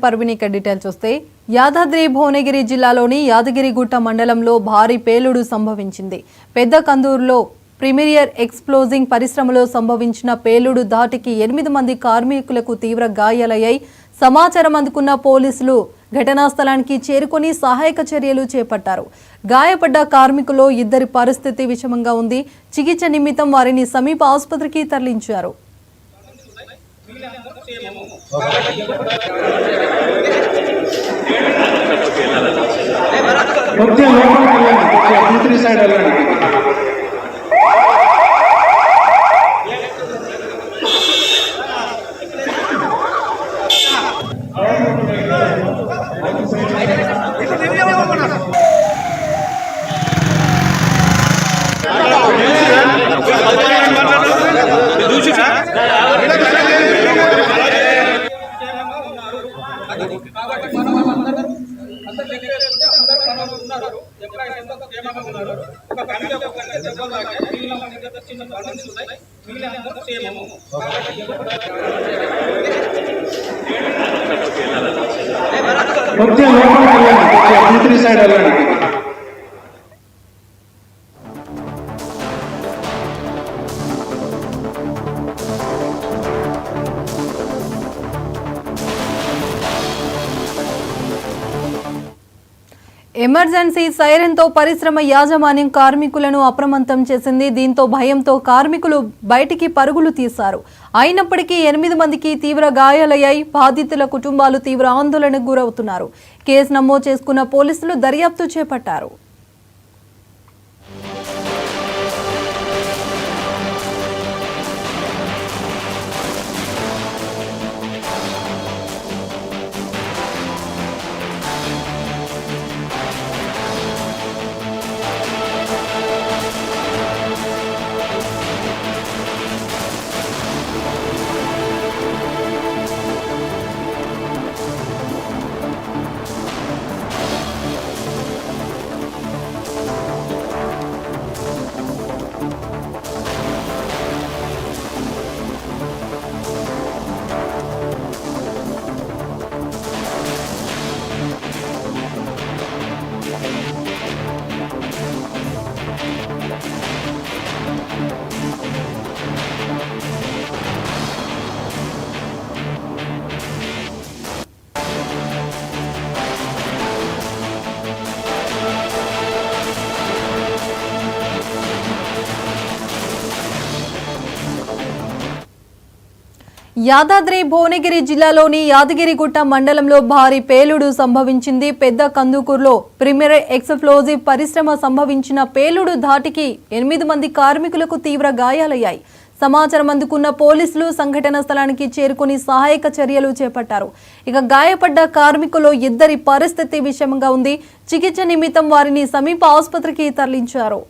పర్వినిక details చూస్తే యాదాద్రి భువనగిరి జిల్లాలోని యాదగిరిగుట్ట మండలంలో భారీ పేలుడు సంభవించింది. పెద్ద కందూరులో ప్రీమియర్ ఎక్స్ప్లోజింగ్ పరిశ్రమలో సంభవించిన పేలుడు ధాటికి 8 మంది కార్మికులకు తీవ్ర గాయాలయ్యాయి. సమాచారం అందుకున్న పోలీసులు ఘటనా స్థలానికి చేరుకొని సహాయక చర్యలు చేపట్టారు. గాయపడ్డ కార్మికుల్లో 2 పరిస్థితి విషమంగా ఉంది. చికిత్స నిమిత్తం వారిని సమీప ఆసుపత్రికి తరలించారు. ఎమర్జెన్సీ సైరన్తో పరిశ్రమ యాజమాన్యం కార్మికులను అప్రమత్తం చేసింది. దీంతో భయంతో కార్మికులు బయటికి పరుగులు తీశారు. అయినప్పటికీ 8 మందికి తీవ్ర గాయాలయ్యాయి. బాధితుల కుటుంబాలు తీవ్ర ఆందోళనకు గురవుతున్నారు. కేసు నమోదు చేసుకున్న పోలీసులు దర్యాప్తు చేపట్టారు. యాదాద్రి భువనగిరి జిల్లాలోని యాదగిరిగుట్ట మండలంలో భారీ పేలుడు సంభవించింది. పెద్ద కందుకూరులో ప్రీమియర్ ఎక్స్ప్లోజివ్ పరిశ్రమ సంభవించిన పేలుడు ధాటికి 8 మంది కార్మికులకు తీవ్ర గాయాలయ్యాయి. సమాచారం అందుకున్న పోలీసులు సంఘటన స్థలానికి చేరుకుని సహాయక చర్యలు చేపట్టారు. ఇక గాయపడ్డ కార్మికుల్లో 2 పరిస్థితి విషమంగా ఉంది. చికిత్స నిమిత్తం వారిని సమీప ఆసుపత్రికి తరలించారు.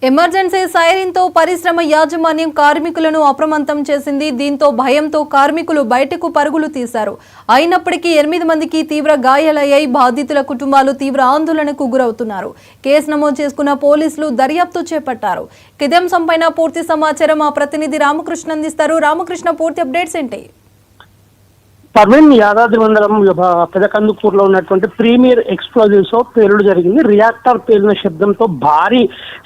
ఎమర్జెన్సీ సైరన్తో పరిశ్రమ యాజమాన్యం కార్మికులను అప్రమత్తం చేసింది. దీంతో భయంతో కార్మికులు బయటకు పరుగులు తీశారు. అయినప్పటికీ 8 మందికి తీవ్ర గాయాలయ్యాయి. బాధితుల కుటుంబాలు తీవ్ర ఆందోళనకు గురవుతున్నారు. కేసు నమోదు చేసుకున్న పోలీసులు దర్యాప్తు చేపట్టారు. ఇదే అంశంపైన పూర్తి సమాచారం మా ప్రతినిధి రామకృష్ణ అందిస్తారు. రామకృష్ణ, పూర్తి అప్డేట్స్ ఏంటి? పర్వీన్, యాదాద్రి మండలం పెదకందుకూరులో ఉన్నటువంటి ప్రీమియర్ ఎక్స్ప్లోజివ్స్ పేలుడు జరిగింది. రియాక్టర్ పేలిన శబ్దంతో భారీ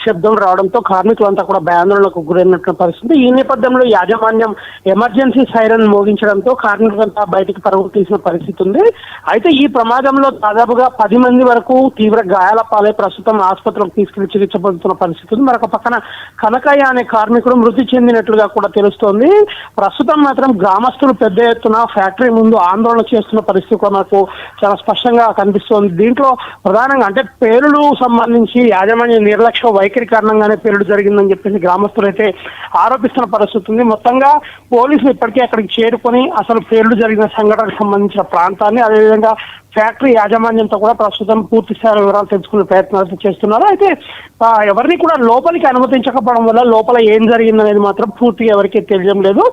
శబ్దం రావడంతో కార్మికులంతా కూడా భయాందోళనకు గురైనటువంటి పరిస్థితి. ఈ నేపథ్యంలో యాజమాన్యం ఎమర్జెన్సీ సైరన్ మోగించడంతో కార్మికులంతా బయటికి పరుగులు తీసిన పరిస్థితి ఉంది. అయితే ఈ ప్రమాదంలో దాదాపుగా 10 మంది వరకు తీవ్ర గాయాల పాలై ప్రస్తుతం ఆసుపత్రికి తీసుకెళ్లి చికిత్స పొందుతున్న పరిస్థితి ఉంది. మరొక పక్కన కనకయ్య అనే కార్మికుడు మృతి చెందినట్లుగా కూడా తెలుస్తోంది. ప్రస్తుతం మాత్రం గ్రామస్తులు పెద్ద ఎత్తున ఫ్యాక్టరీ ముందు ఆందోళన చేస్తున్న పరిస్థితి కూడా మనకు చాలా స్పష్టంగా కనిపిస్తోంది. దీంట్లో ప్రధానంగా అంటే పేలుడు సంబంధించి యాజమాన్య నిర్లక్ష్య వైఖరి కారణంగానే పేలుడు జరిగిందని చెప్పేసి గ్రామస్తులు అయితే ఆరోపిస్తున్న పరిస్థితి ఉంది. మొత్తంగా పోలీసులు ఇప్పటికే అక్కడికి చేరుకొని అసలు పేలుడు జరిగిన సంఘటనకు సంబంధించిన ప్రాంతాన్ని, అదేవిధంగా ఫ్యాక్టరీ యాజమాన్యంతో కూడా ప్రస్తుతం పూర్తి స్థాయి వివరాలు తెలుసుకునే ప్రయత్నాలు చేస్తున్నారు. అయితే ఎవరిని కూడా లోపలికి అనుమతించకపోవడం వల్ల లోపల ఏం జరిగిందనేది మాత్రం పూర్తిగా ఎవరికీ తెలియడం లేదు.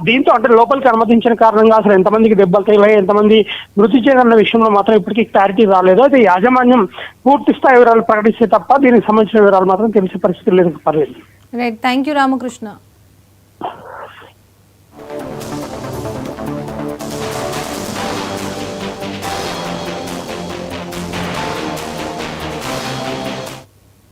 దీంతో అంటే లోపలికి అనుమతించిన కారణంగా అసలు ఎంతమందికి దెబ్బలు తగిలాయి, ఎంతమంది మృతి చెందిన విషయంలో మాత్రం ఇప్పటికీ క్లారిటీ రాలేదు. అయితే యాజమాన్యం పూర్తి స్థాయి వివరాలు ప్రకటిస్తే తప్ప దీనికి సంబంధించిన వివరాలు మాత్రం తెలిసే పరిస్థితి లేదు. పర్లేదు. Right, thank you Ramakrishna.